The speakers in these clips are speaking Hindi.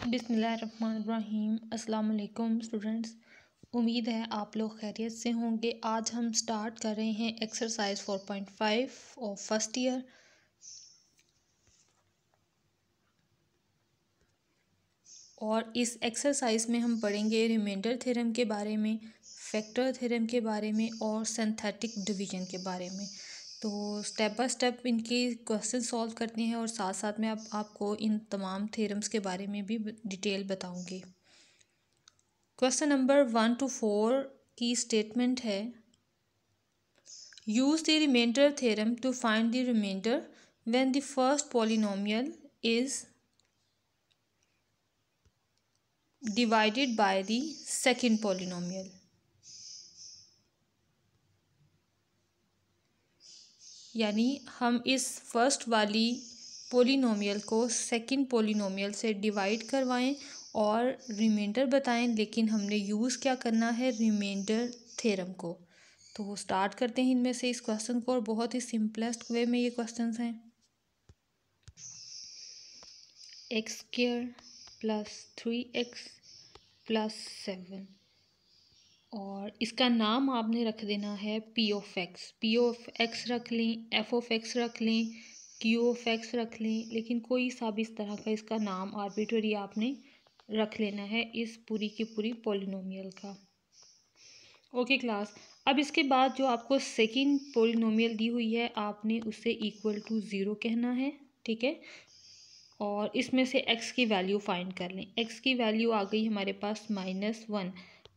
बिस्मिल्लाहिर्रहमानिर्रहीम। अस्सलाम वालेकुम स्टूडेंट्स, उम्मीद है आप लोग खैरियत से होंगे। आज हम स्टार्ट कर रहे हैं एक्सरसाइज 4.5 और फर्स्ट ईयर। और इस एक्सरसाइज में हम पढ़ेंगे रिमाइंडर थ्योरम के बारे में, फैक्टर थ्योरम के बारे में और सिंथेटिक डिवीजन के बारे में। तो स्टेप बाय स्टेप इनके क्वेश्चन सॉल्व करते हैं और साथ साथ में आपको इन तमाम थ्योरम्स के बारे में भी डिटेल बताऊंगी। क्वेश्चन नंबर 1 to 4 की स्टेटमेंट है, use the remainder theorem to find the remainder when the first polynomial is divided by the second polynomial. यानी हम इस फर्स्ट वाली पॉलिनोमियल को सेकंड पॉलिनोमियल से डिवाइड करवाएं और रिमाइंडर बताएं, लेकिन हमने यूज़ क्या करना है, रिमाइंडर थ्योरम को। तो स्टार्ट करते हैं इनमें से इस क्वेश्चन को, और बहुत ही सिंपलेस्ट वे में ये क्वेश्चंस हैं। X square plus 3x plus 7 और इसका नाम आपने रख देना है पी ऑफ एक्स रख लें, एफ ऑफ एक्स रख लें, क्यू ऑफ एक्स रख लें, लेकिन कोई सा भी इस तरह का इसका नाम आर्बिट्ररी आपने रख लेना है इस पूरी की पूरी पॉलिनोमियल का। ओके क्लास, अब इसके बाद जो आपको सेकंड पॉलिनोमियल दी हुई है आपने उसे इक्वल टू 0 कहना है, ठीक है। और इसमें से x की वैल्यू फाइंड कर लें। x की वैल्यू आ गई हमारे पास -1।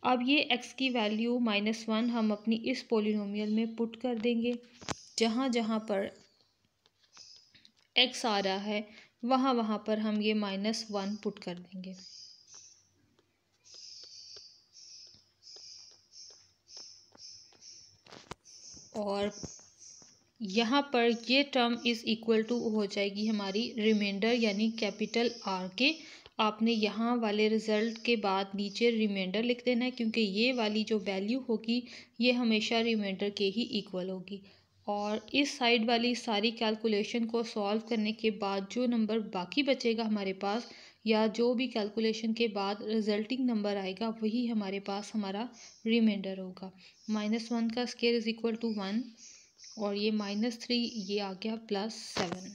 अब ये x की वैल्यू -1 हम अपनी इस पॉलिनोमियल में पुट कर देंगे। जहाँ जहाँ पर x आ रहा है वहाँ वहाँ पर हम ये -1 पुट कर देंगे। और यहाँ पर ये टर्म इज़ इक्वल टू हो जाएगी हमारी रिमाइंडर यानी कैपिटल R के। आपने यहाँ वाले रिज़ल्ट के बाद नीचे रिमाइंडर लिख देना है, क्योंकि ये वाली जो वैल्यू होगी ये हमेशा रिमाइंडर के ही इक्वल होगी। और इस साइड वाली सारी कैलकुलेशन को सॉल्व करने के बाद जो नंबर बाकी बचेगा हमारे पास, या जो भी कैलकुलेशन के बाद रिजल्टिंग नंबर आएगा, वही हमारे पास हमारा रिमाइंडर होगा। -1 का स्क्वायर इज़ इक्वल टू 1 और ये -3 ये आ गया +7।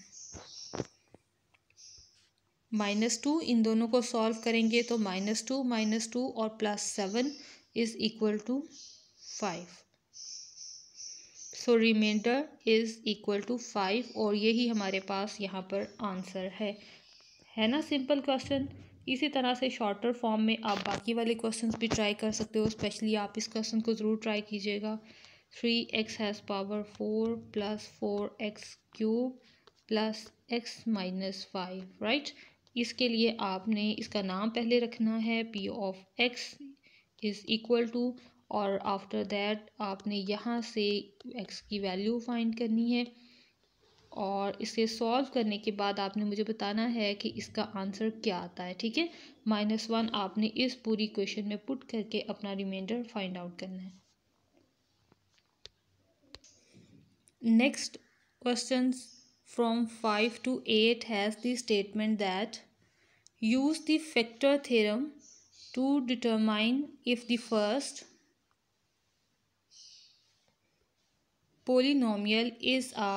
-2 इन दोनों को सॉल्व करेंगे तो -2 और +7 is equal to 5। So remainder is equal to 5 और यही हमारे पास यहाँ पर आंसर है ना। Simple question. इसी तरह से शॉर्टर फॉर्म में आप बाकी वाले क्वेश्चंस भी ट्राई कर सकते हो। स्पेशली आप इस क्वेश्चन को ज़रूर ट्राई कीजिएगा। 3x has power 4 plus 4x cube plus x minus 5, right. इसके लिए आपने इसका नाम पहले रखना है p of x is equal to, और आफ्टर दैट आपने यहाँ से x की वैल्यू फाइंड करनी है। और इसे सॉल्व करने के बाद आपने मुझे बताना है कि इसका आंसर क्या आता है, ठीक है। -1 आपने इस पूरी क्वेश्चन में पुट करके अपना रिमाइंडर फाइंड आउट करना है। Next question from 5 to 8 has the statement that use the factor theorem to determine if the first polynomial is a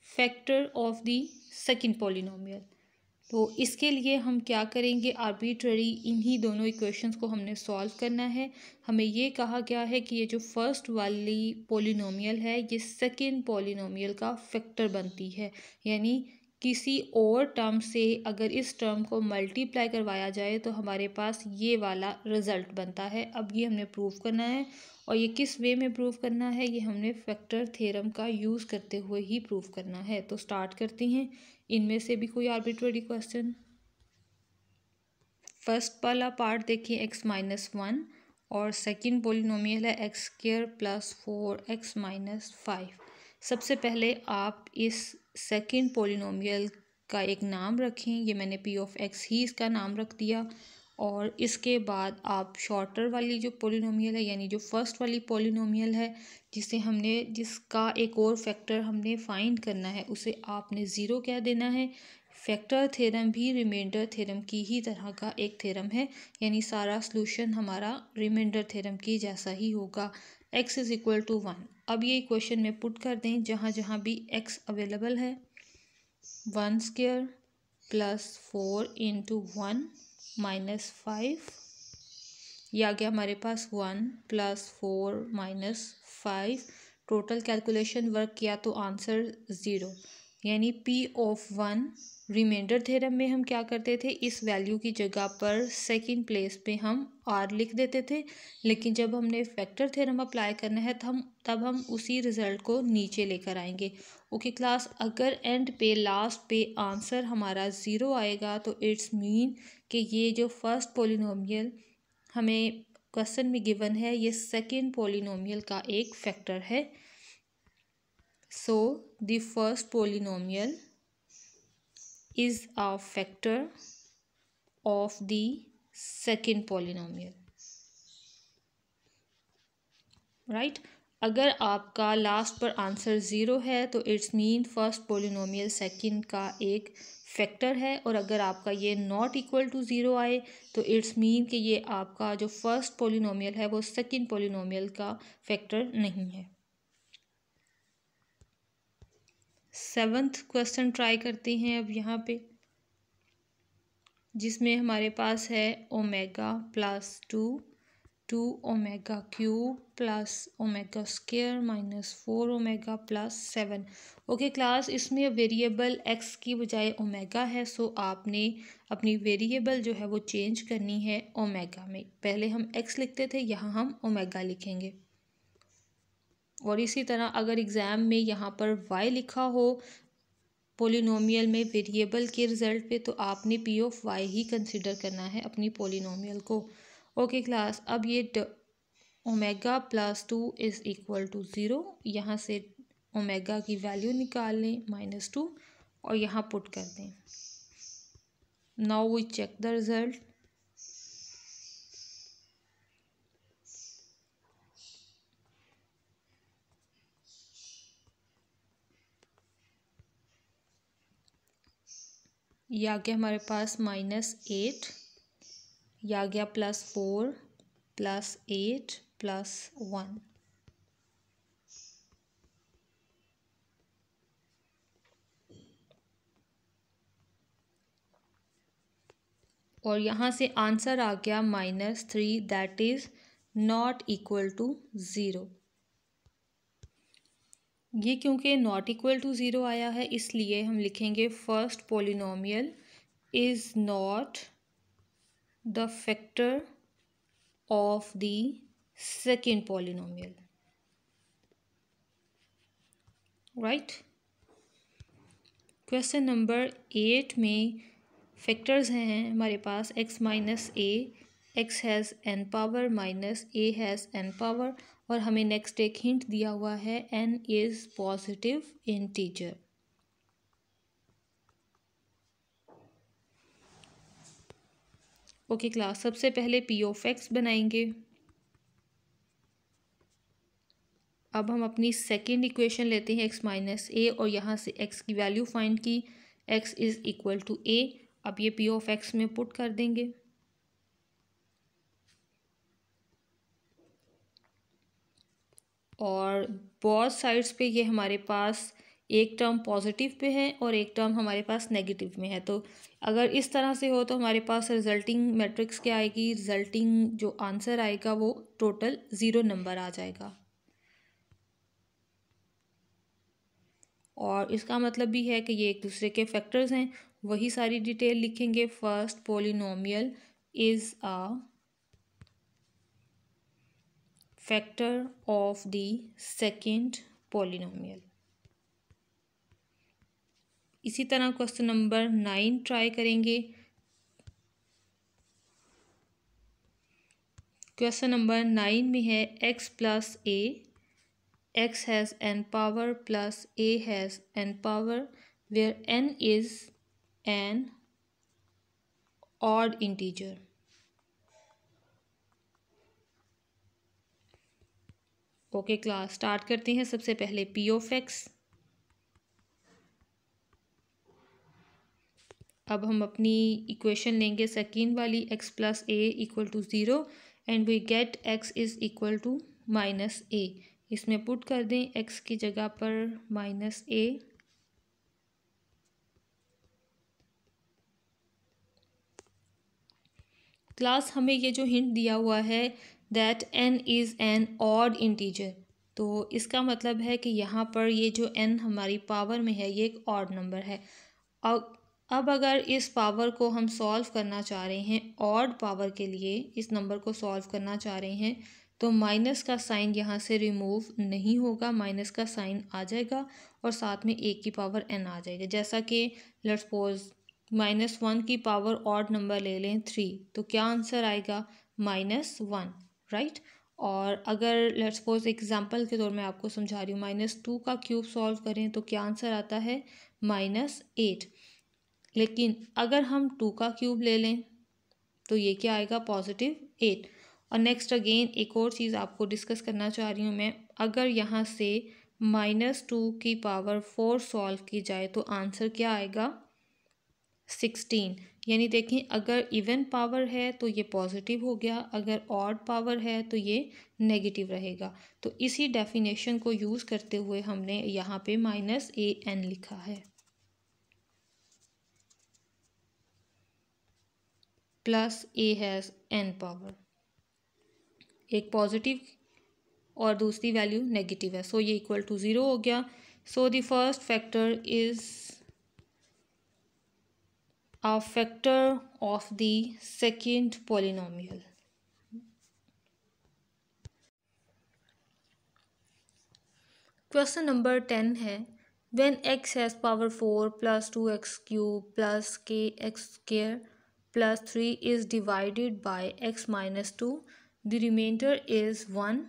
factor of the second polynomial. तो इसके लिए हम क्या करेंगे, आर्बिट्ररी इन्हीं दोनों इक्वेशंस को हमने सॉल्व करना है। हमें ये कहा गया है कि ये जो फर्स्ट वाली पॉलिनोमियल है ये सेकंड पॉलिनोमियल का फैक्टर बनती है, यानी किसी और टर्म से अगर इस टर्म को मल्टीप्लाई करवाया जाए तो हमारे पास ये वाला रिज़ल्ट बनता है। अब ये हमने प्रूव करना है, और ये किस वे में प्रूव करना है, ये हमने फैक्टर थ्योरम का यूज़ करते हुए ही प्रूव करना है। तो स्टार्ट करते हैं इनमें से भी कोई आर्बिट्ररी क्वेश्चन। फर्स्ट वाला पार्ट देखिए x-1 और सेकंड पॉलिनोमियल है x square plus 4x minus 5। सबसे पहले आप इस सेकंड पॉलिनोमियल का एक नाम रखें, ये मैंने p ऑफ x ही इसका नाम रख दिया। और इसके बाद आप शॉर्टर वाली जो पॉलिनोमियल है यानी जो फर्स्ट वाली पॉलिनोमियल है जिसका एक और फैक्टर हमने फाइंड करना है, उसे आपने 0 कह देना है। फैक्टर थ्योरम भी रिमाइंडर थ्योरम की ही तरह का एक थ्योरम है, यानी सारा सॉल्यूशन हमारा रिमाइंडर थ्योरम की जैसा ही होगा। x is equal to 1। अब ये क्वेश्चन में पुट कर दें जहाँ जहाँ भी x अवेलेबल है। 1 स्क्वायर प्लस 4 इंटू 1 माइनस 5, ये आ गया हमारे पास 1 plus 4 minus 5। Total calculation work किया तो आंसर 0, यानी p ऑफ 1। रिमाइंडर थ्योरम में हम क्या करते थे, इस वैल्यू की जगह पर सेकंड प्लेस पे हम r लिख देते थे, लेकिन जब हमने फैक्टर थ्योरम अप्लाई करना है तब हम उसी रिजल्ट को नीचे लेकर आएंगे। ओके क्लास, अगर एंड पे लास्ट पे आंसर हमारा 0 आएगा तो इट्स मीन कि ये जो फर्स्ट पोलिनोमियल हमें क्वेश्चन में गिवन है ये सेकंड पोलिनोमियल का एक फैक्टर है। So the first polynomial is a factor of the second polynomial, right? अगर आपका लास्ट पर आंसर 0 है तो it's mean first polynomial second का एक फैक्टर है, और अगर आपका ये नॉट इक्वल टू 0 आए तो इट्स मीन कि ये आपका जो फर्स्ट पोलिनोमियल है वो सेकंड पोलिनोमियल का फैक्टर नहीं है। 7th क्वेश्चन ट्राई करते हैं अब यहाँ पे, जिसमें हमारे पास है omega plus 2 omega cube plus omega square minus 4 omega plus 7। Okay class, इसमें वेरिएबल x की बजाय ओमेगा है, सो आपने अपनी वेरिएबल जो है वो चेंज करनी है ओमेगा में। पहले हम x लिखते थे, यहाँ हम ओमेगा लिखेंगे। और इसी तरह अगर एग्ज़ाम में यहाँ पर y लिखा हो पोलिनोमियल में वेरिएबल के रिजल्ट पे, तो आपने p ऑफ y ही कंसिडर करना है अपनी पोलिनोमियल को। ओके क्लास, अब ये omega plus 2 is equal to 0, यहाँ से ओमेगा की वैल्यू निकाल लें -2 और यहाँ पुट कर दें। Now we check the result. ये आ गया हमारे पास -8, ये आ गया +4 +8 +1। और यहाँ से आंसर आ गया -3, that is not equal to 0। ये क्योंकि नॉट इक्वल टू 0 आया है, इसलिए हम लिखेंगे first polynomial is not the factor of the second polynomial, right. Question number 8 में फैक्टर्स हैं हमारे पास x minus A, x has n power minus a has n power, और हमें नेक्स्ट एक हिंट दिया हुआ है n is positive integer. Okay class, सबसे पहले p ऑफ x बनाएंगे। अब हम अपनी सेकेंड इक्वेशन लेते हैं x माइनस ए, और यहाँ से x की वैल्यू फाइंड की, x is equal to a। अब ये p ऑफ x में पुट कर देंगे। और बहुत साइड्स पे ये हमारे पास एक टर्म पॉजिटिव पे है और एक टर्म हमारे पास नेगेटिव में है, तो अगर इस तरह से हो तो हमारे पास रिजल्टिंग मैट्रिक्स क्या आएगी, रिजल्टिंग जो आंसर आएगा वो टोटल 0 नंबर आ जाएगा। और इसका मतलब भी है कि ये एक दूसरे के फैक्टर्स हैं, वही सारी डिटेल लिखेंगे। First polynomial is a factor of the second polynomial. इसी तरह क्वेश्चन नंबर 9 ट्राई करेंगे। क्वेश्चन नंबर 9 में है x plus a, x has n power plus a has n power, where n is an odd integer. Okay class, start करते हैं। सबसे पहले p ऑफ x, अब हम अपनी इक्वेशन लेंगे सेकेंड वाली, x plus a equal to 0 and we get x is equal to minus a. इसमें पुट कर दें x की जगह पर माइनस ए। क्लास हमें ये जो हिंट दिया हुआ है that n is an odd integer, तो इसका मतलब है कि यहाँ पर ये जो n हमारी पावर में है ये एक ऑड नंबर है। अब अगर इस पावर को हम सॉल्व करना चाह रहे हैं, ऑड पावर के लिए इस नंबर को सॉल्व करना चाह रहे हैं, तो माइनस का साइन यहाँ से रिमूव नहीं होगा, माइनस का साइन आ जाएगा और साथ में एक की पावर n आ जाएगा। जैसा कि लेट्स सपोज -1 की पावर ऑड नंबर ले लें 3, तो क्या आंसर आएगा -1, राइट। और अगर लेट्स सपोज एग्जांपल के तौर में आपको समझा रही हूँ, -2 का क्यूब सॉल्व करें तो क्या आंसर आता है -8। लेकिन अगर हम 2 का क्यूब ले लें तो ये क्या आएगा +8। और नेक्स्ट अगेन एक और चीज़ आपको डिस्कस करना चाह रही हूँ मैं, अगर यहाँ से -2 की पावर 4 सॉल्व की जाए तो आंसर क्या आएगा 16। यानी देखें अगर इवन पावर है तो ये पॉजिटिव हो गया, अगर ऑड पावर है तो ये नेगेटिव रहेगा। तो इसी डेफिनेशन को यूज़ करते हुए हमने यहाँ पे -an लिखा है। Plus A has n power, एक पॉजिटिव और दूसरी वैल्यू नेगेटिव है, सो ये इक्वल टू 0 हो गया। So the first factor is a factor of the second polynomial. Question number 10 है, when x has power 4 plus 2x cube plus kx square plus 3 is divided by x minus 2, the remainder is 1.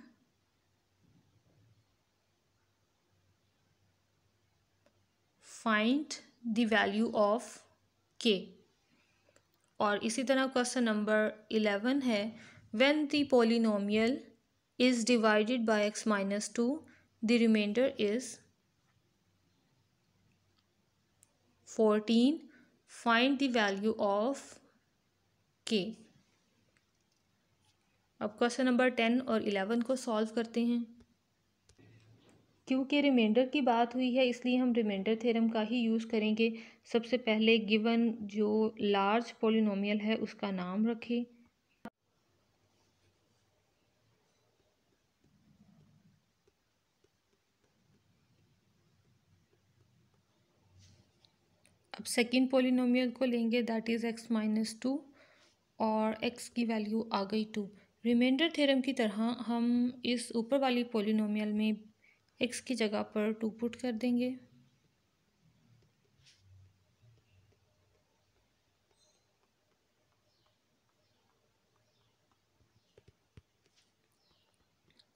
Find the value of k. और इसी तरह क्वेश्चन नंबर 11 है, when the polynomial is divided by x minus 2, the remainder is 14. Find the value of k. अब क्वेश्चन नंबर 10 और 11 को सॉल्व करते हैं। क्योंकि रिमाइंडर की बात हुई है इसलिए हम रिमाइंडर थ्योरम का ही यूज़ करेंगे। सबसे पहले गिवन जो लार्ज पॉलिनोमियल है उसका नाम रखें। अब सेकंड पॉलिनोमियल को लेंगे, दैट इज़ x माइनस 2 और x की वैल्यू आ गई 2। रिमाइंडर थ्योरम की तरह हम इस ऊपर वाली पॉलिनोमियल में x की जगह पर 2 पुट कर देंगे।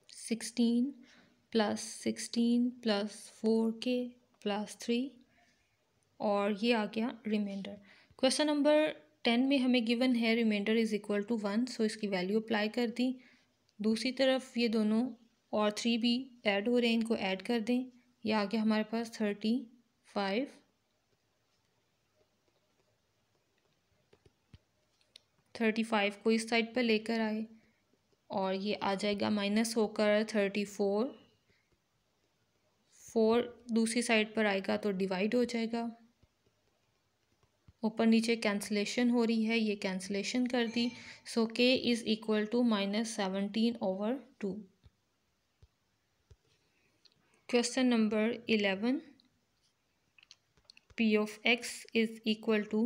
(16 + 4k + 3) और ये आ गया रिमाइंडर। क्वेश्चन नंबर 10 में हमें गिवन है रिमाइंडर इज़ इक्वल टू 1, सो इसकी वैल्यू अप्लाई कर दी। दूसरी तरफ ये दोनों और 3 भी ऐड हो रहे हैं, इनको ऐड कर दें। ये आ गया हमारे पास 35। 35 को इस साइड पर लेकर आए और ये आ जाएगा माइनस होकर 34। 4 दूसरी साइड पर आएगा तो डिवाइड हो जाएगा। ऊपर नीचे कैंसलेशन हो रही है, ये कैंसलेशन कर दी। So k is equal to -17/2। Question number 11, p of x is equal to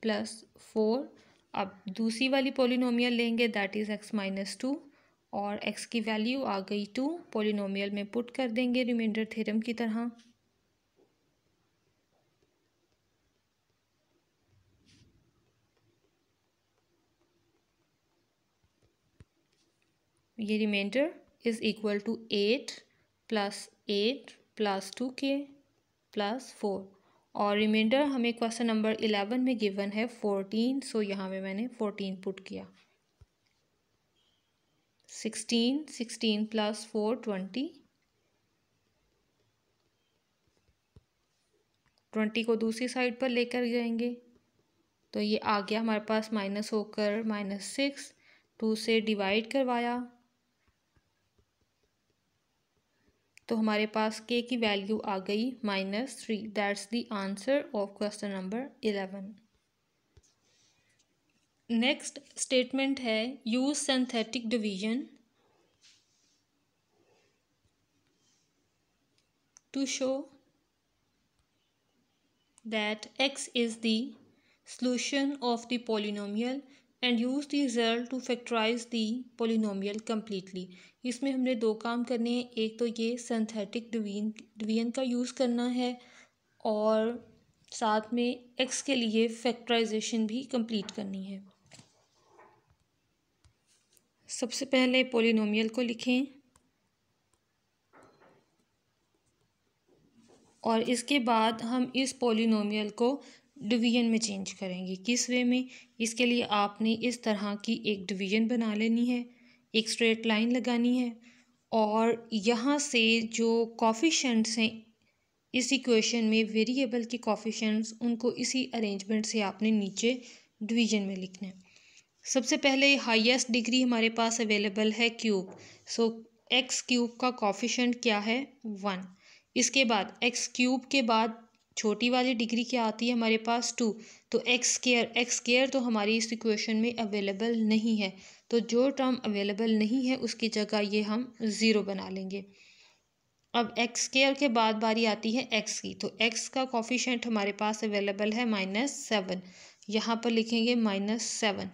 +4। अब दूसरी वाली पॉलिनोमियल लेंगे, दैट इज़ x माइनस 2 और x की वैल्यू आ गई 2। पॉलिनोमियल में पुट कर देंगे रिमाइंडर थ्योरम की तरह। ये reminder is equal to 8 + 8 + 2k + 4 और रिमाइंडर हमें क्वेश्चन नंबर 11 में गिवन है 14, सो यहाँ में मैंने 14 पुट किया। 16 + 4 20 20 को दूसरी साइड पर लेकर जाएंगे तो ये आ गया हमारे पास माइनस होकर -6। 2 से डिवाइड करवाया तो हमारे पास k की वैल्यू आ गई -3। That's the answer of question number 11। Next statement है use synthetic division to show that x is the solution of the polynomial and use the result to factorize the polynomial completely। इसमें हमने दो काम करने हैं, एक तो ये सिंथेटिक डिवीजन का यूज़ करना है और साथ में x के लिए फैक्टराइजेशन भी कंप्लीट करनी है। सबसे पहले पोलिनोमियल को लिखें और इसके बाद हम इस पोलिनोमियल को डिवीजन में चेंज करेंगे। किस वे में? इसके लिए आपने इस तरह की एक डिवीजन बना लेनी है, एक स्ट्रेट लाइन लगानी है और यहाँ से जो कोफिशिएंट्स हैं इस इक्वेशन में, वेरिएबल के कोफिशिएंट्स, उनको इसी अरेंजमेंट से आपने नीचे डिवीजन में लिखना है। सबसे पहले हाईएस्ट डिग्री हमारे पास अवेलेबल है क्यूब, सो एक्स क्यूब का कोफिशिएंट क्या है? 1। इसके बाद एक्स क्यूब के बाद छोटी वाली डिग्री क्या आती है हमारे पास? 2। तो एक्स स्क्वायर तो हमारी इस इक्वेशन में अवेलेबल नहीं है, तो जो टर्म अवेलेबल नहीं है उसकी जगह ये हम 0 बना लेंगे। अब एक्स स्क्वायर के बाद बारी आती है एक्स की, तो एक्स का कोफिशिएंट हमारे पास अवेलेबल है -7। यहाँ पर लिखेंगे -7।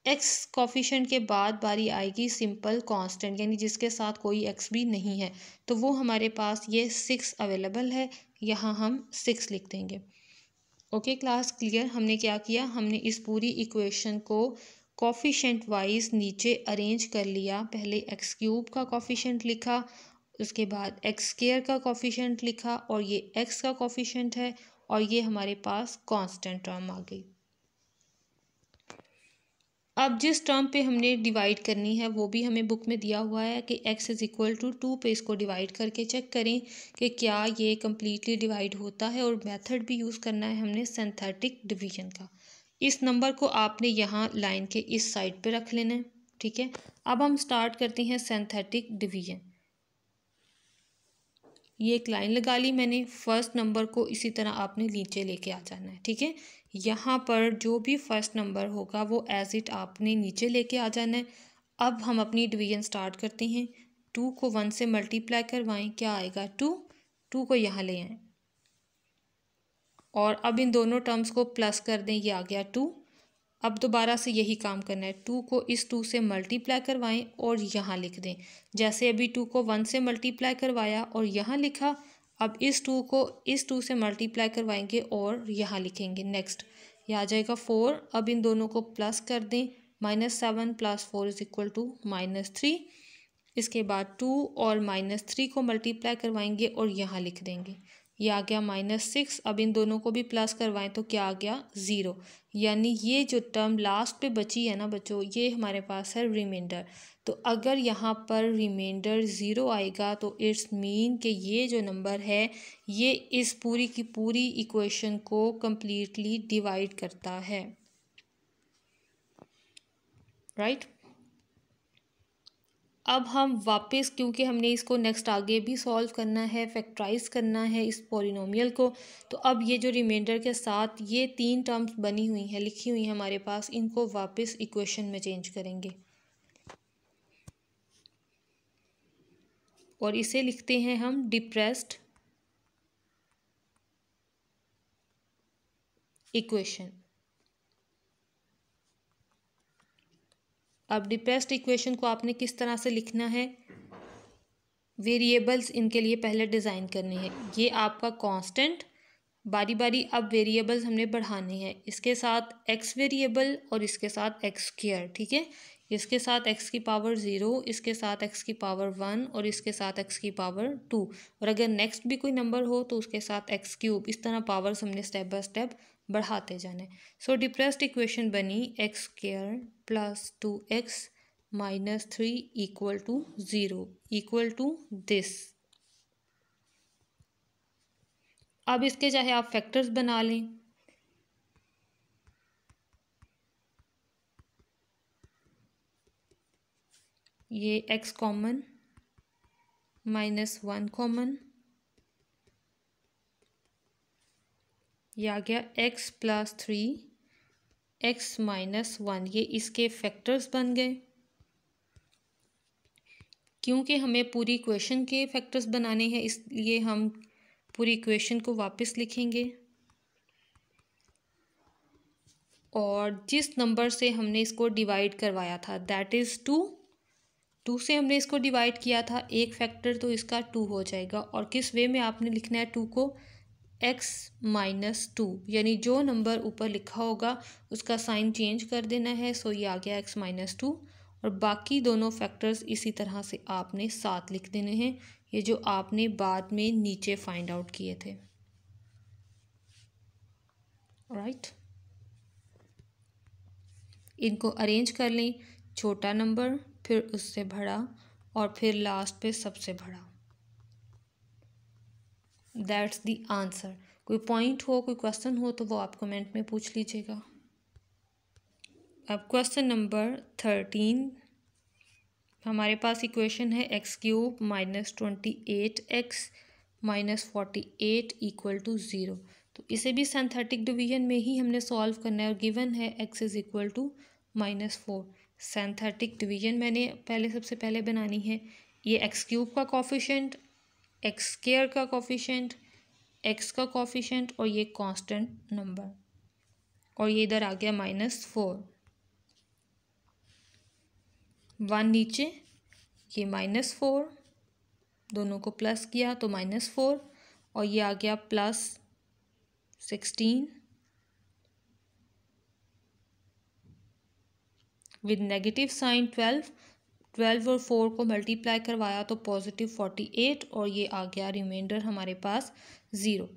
एक्स कोफिशिएंट के बाद बारी आएगी सिंपल कांस्टेंट, यानी जिसके साथ कोई एक्स भी नहीं है, तो वो हमारे पास ये 6 अवेलेबल है, यहाँ हम 6 लिख देंगे। Okay class, clear? हमने क्या किया, हमने इस पूरी इक्वेशन को कोफिशिएंट वाइज नीचे अरेंज कर लिया। पहले एक्स क्यूब का कोफिशिएंट लिखा, उसके बाद एक्स स्क्वायर का कोफिशिएंट लिखा और ये एक्स का कोफिशिएंट है और ये हमारे पास कांस्टेंट टर्म आ गई। अब जिस टर्म पे हमने डिवाइड करनी है वो भी हमें बुक में दिया हुआ है कि x इज़ इक्वल टू 2 पे इसको डिवाइड करके चेक करें कि क्या ये कम्प्लीटली डिवाइड होता है, और मेथड भी यूज़ करना है हमने सिंथेटिक डिवीजन का। इस नंबर को आपने यहाँ लाइन के इस साइड पे रख लेना है, ठीक है। अब हम स्टार्ट करते हैं सिंथेटिक डिवीजन। ये एक लाइन लगा ली मैंने, फर्स्ट नंबर को इसी तरह आपने नीचे लेके आ जाना है, ठीक है। यहाँ पर जो भी फर्स्ट नंबर होगा वो एज इट आपने नीचे लेके आ जाना है। अब हम अपनी डिवीजन स्टार्ट करते हैं। 2 को 1 से मल्टीप्लाई करवाएं, क्या आएगा? 2 को यहाँ ले आएँ और अब इन दोनों टर्म्स को प्लस कर दें, ये आ गया 2। अब दोबारा से यही काम करना है, 2 को इस 2 से मल्टीप्लाई करवाएं और यहाँ लिख दें। जैसे अभी 2 को 1 से मल्टीप्लाई करवाया और यहाँ लिखा, अब इस 2 को इस 2 से मल्टीप्लाई करवाएंगे और यहाँ लिखेंगे नेक्स्ट, यह आ जाएगा 4। अब इन दोनों को प्लस कर दें, -7 + 4 इज इक्वल टू -3। इसके बाद 2 और -3 को मल्टीप्लाई करवाएंगे और यहाँ लिख देंगे, ये आ गया -6। अब इन दोनों को भी प्लस करवाएं तो क्या आ गया? 0। यानी ये जो टर्म लास्ट पे बची है ना बच्चों, ये हमारे पास है रिमाइंडर। तो अगर यहाँ पर रिमाइंडर 0 आएगा तो इट्स मीन कि ये जो नंबर है ये इस पूरी की पूरी इक्वेशन को कम्प्लीटली डिवाइड करता है, राइट। अब हम वापस, क्योंकि हमने इसको नेक्स्ट आगे भी सॉल्व करना है, फैक्टराइज करना है इस पॉलिनोमियल को, तो अब ये जो रिमाइंडर के साथ ये 3 टर्म्स बनी हुई हैं, लिखी हुई हैं हमारे पास, इनको वापस इक्वेशन में चेंज करेंगे और इसे लिखते हैं हम डिप्रेस्ड इक्वेशन। अब डिप्रेस्ड इक्वेशन को आपने किस तरह से लिखना है? वेरिएबल्स इनके लिए पहले डिज़ाइन करने हैं। ये आपका कांस्टेंट, बारी बारी अब वेरिएबल्स हमने बढ़ाने हैं, इसके साथ एक्स वेरिएबल और इसके साथ एक्स स्क्वायर, ठीक है। इसके साथ एक्स की पावर 0, इसके साथ एक्स की पावर 1 और इसके साथ एक्स की पावर 2, और अगर नेक्स्ट भी कोई नंबर हो तो उसके साथ एक्स क्यूब। इस तरह पावर्स हमने स्टेप बाय स्टेप बढ़ाते जाना है। सो डिप्रेस्ड इक्वेशन बनी x square plus 2x -3 equal to 0 equal to this. अब इसके चाहे आप फैक्टर्स बना लें, ये x कॉमन, -1 कॉमन, ये आ गया x + 3 x - 1, ये इसके फैक्टर्स बन गए। क्योंकि हमें पूरी इक्वेशन के फैक्टर्स बनाने हैं इसलिए हम पूरी इक्वेशन को वापस लिखेंगे और जिस नंबर से हमने इसको डिवाइड करवाया था दैट इज़ 2 से हमने इसको डिवाइड किया था, एक फैक्टर तो इसका 2 हो जाएगा। और किस वे में आपने लिखना है 2 को, x - 2, यानी जो नंबर ऊपर लिखा होगा उसका साइन चेंज कर देना है। सो ये आ गया x - 2 और बाकी दोनों फैक्टर्स इसी तरह से आपने साथ लिख देने हैं, ये जो आपने बाद में नीचे फाइंड आउट किए थे। राइट, इनको अरेंज कर लें, छोटा नंबर फिर उससे बड़ा और फिर लास्ट पे सबसे बड़ा। That's the answer. कोई पॉइंट हो, कोई क्वेश्चन हो तो वो आप कमेंट में पूछ लीजिएगा। अब क्वेश्चन नंबर 13, हमारे पास इक्वेशन है x³ - 28x - 48 = 0। तो इसे भी सिंथेटिक डिवीजन में ही हमने सॉल्व करना है और गिवन है x = -4। सिंथेटिक डिवीजन मैंने सबसे पहले बनानी है। ये x³ का कोफिशिएंट, x² का कोफिशिएंट, x का कोफिशिएंट और ये कांस्टेंट नंबर, और ये इधर आ गया -4, 1 नीचे, ये -4, दोनों को प्लस किया तो -4 और ये आ गया +16 विद नेगेटिव साइन 12 और 4 को मल्टीप्लाई करवाया तो +48 और ये आ गया रिमाइंडर हमारे पास 0।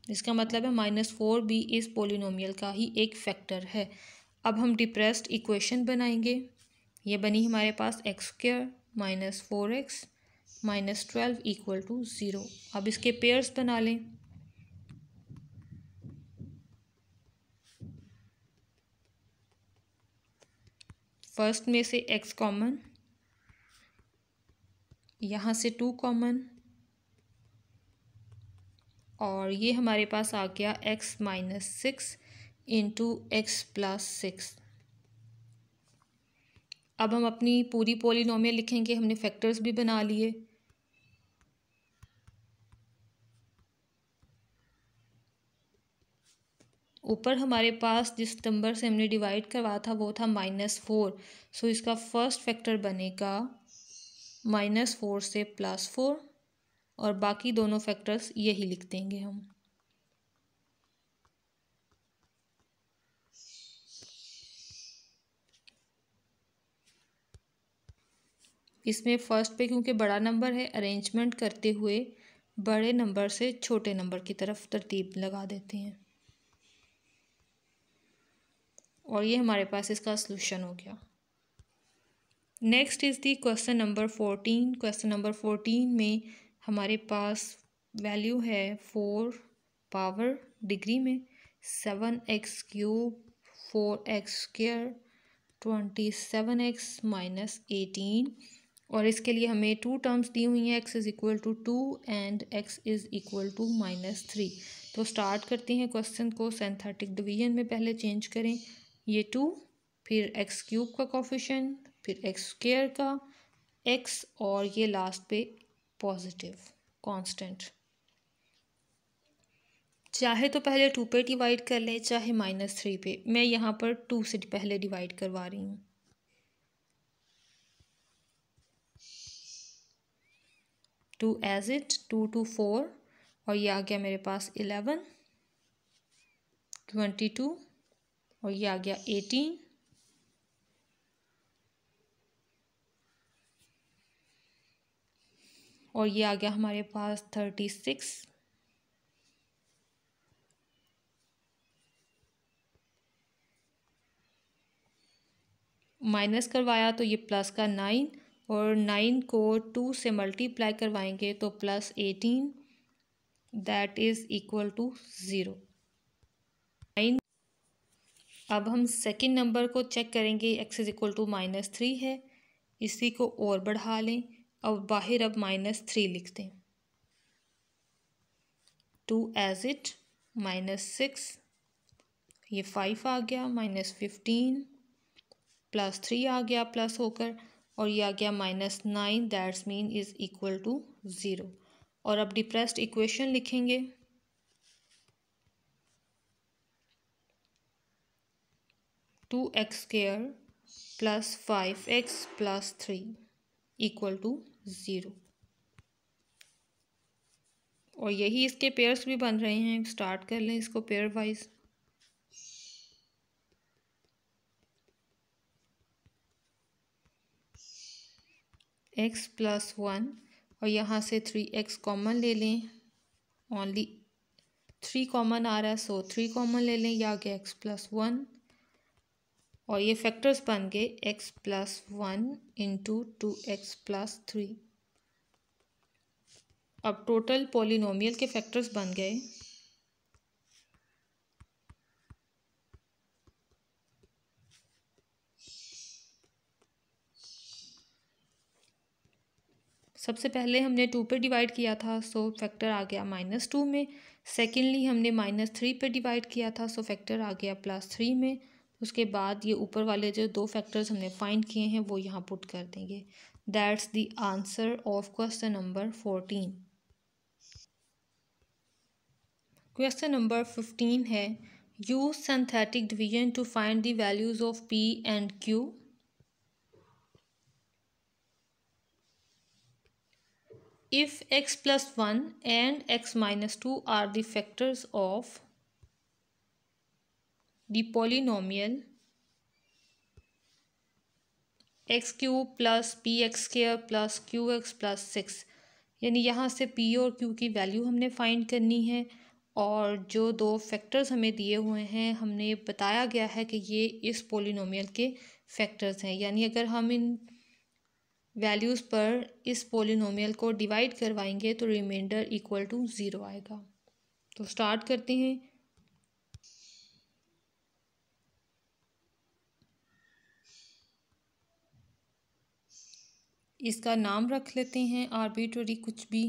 इसका मतलब है -4 भी इस पोलिनोमियल का ही एक फैक्टर है। अब हम डिप्रेस्ड इक्वेशन बनाएंगे। ये बनी हमारे पास x² - 4x - 12 = 0। अब इसके पेयर्स बना लें। फर्स्ट में से x कॉमन, यहाँ से 2 कॉमन और ये हमारे पास आ गया x - 6 × x + 6। अब हम अपनी पूरी पोलिनोमियल लिखेंगे, हमने फैक्टर्स भी बना लिए। ऊपर हमारे पास जिस नंबर से हमने डिवाइड करवाया था वो था -4, सो इसका फर्स्ट फैक्टर बनेगा -4 से +4 और बाकी दोनों फैक्टर्स यही लिख देंगे हम। इसमें फर्स्ट पे क्योंकि बड़ा नंबर है, अरेंजमेंट करते हुए बड़े नंबर से छोटे नंबर की तरफ तरतीब लगा देते हैं और ये हमारे पास इसका सॉल्यूशन हो गया। Next is the question number 14। Question number 14 में हमारे पास वैल्यू है 4 पावर डिग्री में 7x³ 4x² 27x - 18 और इसके लिए हमें 2 टर्म्स दी हुई हैं, x = 2 एंड x = -3। तो स्टार्ट करते हैं क्वेश्चन को। सिंथेटिक डिवीजन में पहले चेंज करें, ये 2 फिर x³ का कोफिशिएंट फिर x² का x और ये लास्ट पे पॉजिटिव कांस्टेंट। चाहे तो पहले 2 पे डिवाइड कर लें, चाहे -3 पे। मैं यहाँ पर 2 से पहले डिवाइड करवा रही हूँ। 2 एज इट, 2 to 4 और ये आ गया मेरे पास 11, 22 और ये आ गया 18 और ये आ गया हमारे पास 36 माइनस करवाया तो ये प्लस का 9 और 9 को 2 से मल्टीप्लाई करवाएंगे तो +18 दैट इज़ इक्वल टू 0। अब हम सेकंड नंबर को चेक करेंगे। x इज़ इक्वल टू -3 है, इसी को और बढ़ा लें। अब बाहर अब -3 लिखते हैं। 2 एज इट, -6, ये 5 आ गया, -15 +3 आ गया प्लस होकर, और ये आ गया -9, that's mean is equal to 0। और अब डिप्रेस्ड इक्वेशन लिखेंगे। Two x square plus 5x plus 3 equal to 0। और यही इसके पेयर्स भी बन रहे हैं। स्टार्ट कर लें इसको पेयर वाइज। x + 1 और यहाँ से 3x कॉमन ले लें। ओनली 3 कॉमन आ रहा है, सो 3 कॉमन ले लें। यह आ गया x + 1 और ये फैक्टर्स बन गए x + 1 इंटू 2x + 3। अब टोटल पॉलिनोमियल के फैक्टर्स बन गए सबसे पहले हमने 2 पे डिवाइड किया था, सो फैक्टर आ गया -2 में। सेकेंडली हमने -3 पे डिवाइड किया था, सो फैक्टर आ गया +3 में। उसके बाद ये ऊपर वाले जो 2 फैक्टर्स हमने फाइंड किए हैं वो यहाँ पुट कर देंगे। That's the answer of question number 14। Question number 15 है, use synthetic division to find the values of P and Q। If x + 1 and x - 2 are the factors of the polynomial x³ + px² + qx + 6, यानी यहाँ से p और q की वैल्यू हमने फाइंड करनी है। और जो 2 फैक्टर्स हमें दिए हुए हैं, हमने बताया गया है कि ये इस पोलिनोमियल के फैक्टर्स हैं। यानी अगर हम इन वैल्यूज़ पर इस पोलिनोमियल को डिवाइड करवाएंगे तो रिमाइंडर इक्वल टू 0 आएगा। तो स्टार्ट करते हैं। इसका नाम रख लेते हैं आर्बिट्ररी कुछ भी।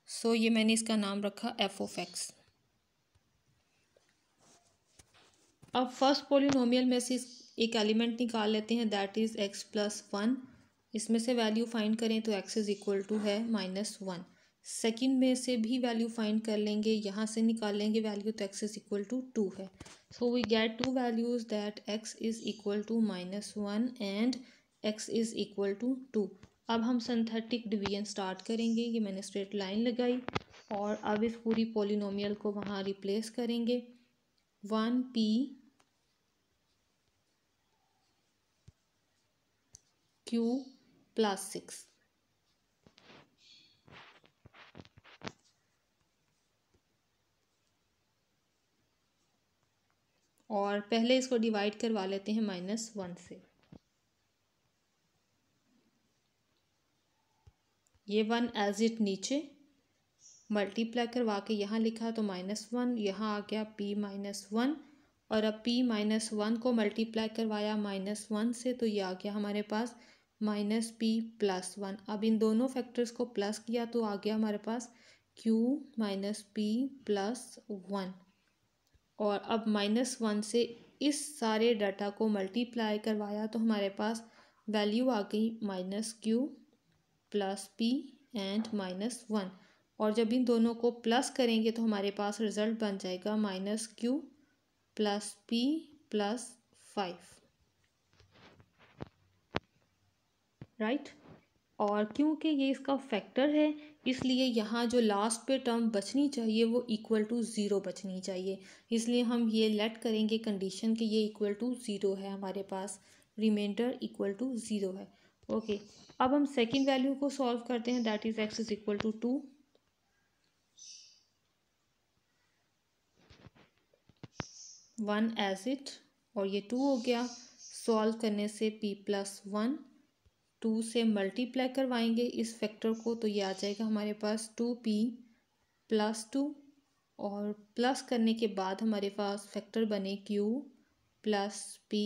सो ये मैंने इसका नाम रखा f(x). अब फर्स्ट पोलिनोमियल में से एक एलिमेंट निकाल लेते हैं, दैट इज़ x + 1। इसमें से वैल्यू फाइंड करें तो x इज़ इक्वल टू है -1। सेकंड में से भी वैल्यू फाइंड कर लेंगे, यहाँ से निकाल लेंगे वैल्यू तो x इज़ इक्वल टू 2 है। So we get 2 values that x is equal to -1 and x is equal to 2। अब हम सिंथेटिक डिवीजन स्टार्ट करेंगे। ये मैंने स्ट्रेट लाइन लगाई और अब इस पूरी पोलिनोमियल को वहाँ रिप्लेस करेंगे। 1p q + 6 और पहले इसको डिवाइड करवा लेते हैं -1 से। ये 1 एज इट नीचे मल्टीप्लाई करवा के यहाँ लिखा तो -1, यहाँ आ गया p - 1 और अब p - 1 को मल्टीप्लाई करवाया -1 से तो ये आ गया हमारे पास -p + 1। अब इन दोनों फैक्टर्स को प्लस किया तो आ गया हमारे पास q - p + 1 और अब -1 से इस सारे डाटा को मल्टीप्लाई करवाया तो हमारे पास वैल्यू आ गई -q + p एंड -1 और जब इन दोनों को प्लस करेंगे तो हमारे पास रिज़ल्ट बन जाएगा -q + p + 5, राइट। और क्योंकि ये इसका फैक्टर है इसलिए यहाँ जो लास्ट पे टर्म बचनी चाहिए वो इक्वल टू 0 बचनी चाहिए। इसलिए हम ये लेट करेंगे कंडीशन कि ये इक्वल टू 0 है, हमारे पास रिमाइंडर इक्वल टू 0 है। ओके, अब हम सेकंड वैल्यू को सॉल्व करते हैं, that is x is equal to 2। 1 as it और ये 2 हो गया। सॉल्व करने से p + 1 2 से मल्टीप्लाई करवाएंगे इस फैक्टर को तो ये आ जाएगा हमारे पास 2p +2 और प्लस करने के बाद हमारे पास फैक्टर बने q प्लस p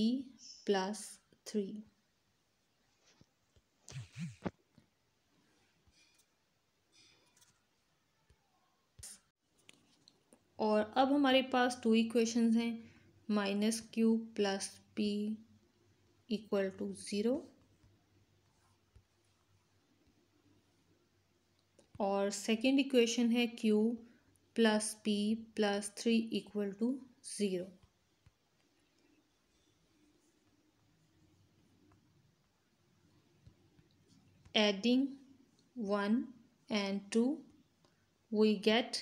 प्लस 3। और अब हमारे पास 2 इक्वेशंस हैं, -q plus p equal to 0 और सेकेंड इक्वेशन है q plus p plus 3 equal to 0। Adding 1 and 2 we get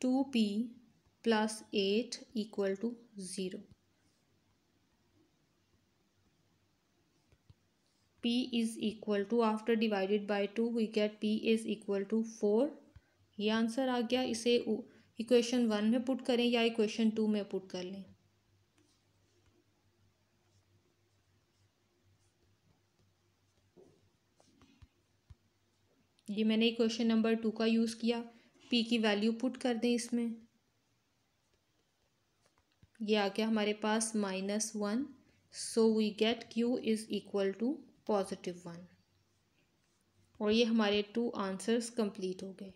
2p plus 8 equal to 0. p is equal to, after divided by 2 we get p is equal to 4। ये आंसर आ गया। इसे इक्वेशन 1 में पुट करें या इक्वेशन 2 में पुट कर लें। ये मैंने इक्वेशन नंबर 2 का यूज़ किया। p की वैल्यू पुट कर दें इसमें। ये आ गया हमारे पास -1, so we get q is equal to +1 और ये हमारे 2 आंसर्स कंप्लीट हो गए।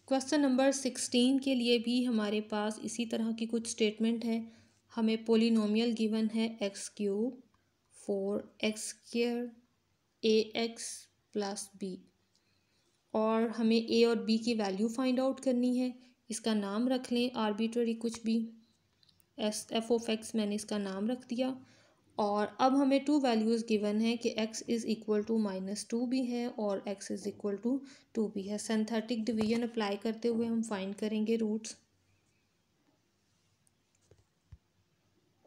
क्वेश्चन नंबर 16 के लिए भी हमारे पास इसी तरह की कुछ स्टेटमेंट है। हमें पोलिनोमियल गिवन है x³ 4x² ax plus b और हमें a और b की वैल्यू फाइंड आउट करनी है। इसका नाम रख लें आर्बिट्ररी कुछ भी, f(x) मैंने इसका नाम रख दिया। और अब हमें 2 वैल्यूज़ गिवन है कि x इज़ इक्वल टू -2 भी है और x इज़ इक्वल टू 2 भी है। सिंथेटिक डिवीजन अप्लाई करते हुए हम फाइंड करेंगे रूट्स।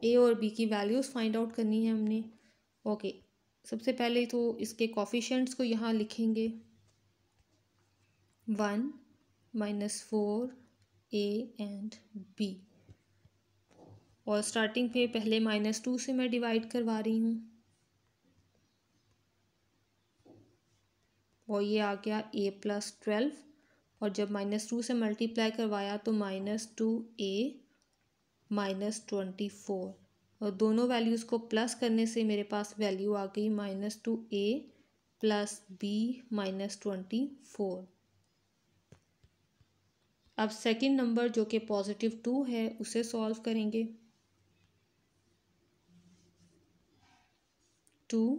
a और b की वैल्यूज़ फाइंड आउट करनी है हमने। ओके, सबसे पहले तो इसके कोफिशिएंट्स को यहाँ लिखेंगे 1 -4 a एंड b और स्टार्टिंग पे पहले -2 से मैं डिवाइड करवा रही हूँ और ये आ गया a प्लस 12 और जब -2 से मल्टीप्लाई करवाया तो -2a -24 और दोनों वैल्यूज़ को प्लस करने से मेरे पास वैल्यू आ गई -2a प्लस b -24। अब सेकंड नंबर जो कि +2 है उसे सॉल्व करेंगे। 2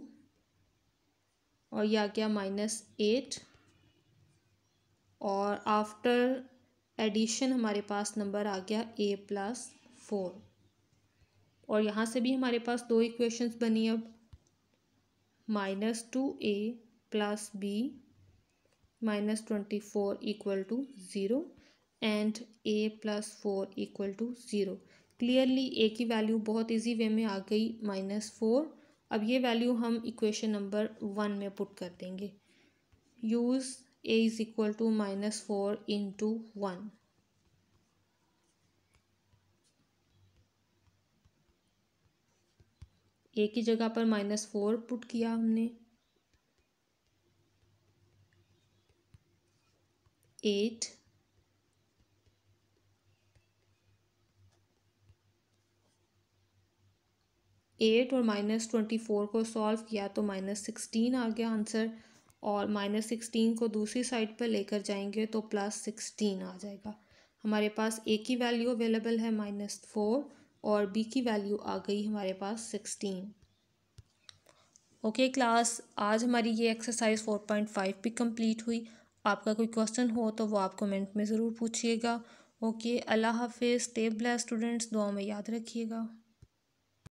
और यह आ गया -8 और आफ्टर एडिशन हमारे पास नंबर आ गया a प्लस 4 और यहाँ से भी हमारे पास 2 इक्वेशंस बनी। अब -2a plus b -24 equal to 0 and a plus 4 equal to 0। Clearly a की वैल्यू बहुत इजी वे में आ गई -4। अब ये वैल्यू हम इक्वेशन नंबर 1 में पुट कर देंगे। Use a is equal to -4 into 1। a की जगह पर -4 पुट किया हमने। 8 और -24 को सॉल्व किया तो -16 आ गया आंसर और -16 को दूसरी साइड पर लेकर जाएंगे तो +16 आ जाएगा। हमारे पास a की वैल्यू अवेलेबल है -4 और b की वैल्यू आ गई हमारे पास 16। ओके क्लास, आज हमारी ये एक्सरसाइज 4.5 भी कंप्लीट हुई। आपका कोई क्वेश्चन हो तो वो आप कमेंट में ज़रूर पूछिएगा। ओके, अल्लाह हाफिज़, स्टे ब्लेस्ड स्टूडेंट्स, दुआ में याद रखिएगा।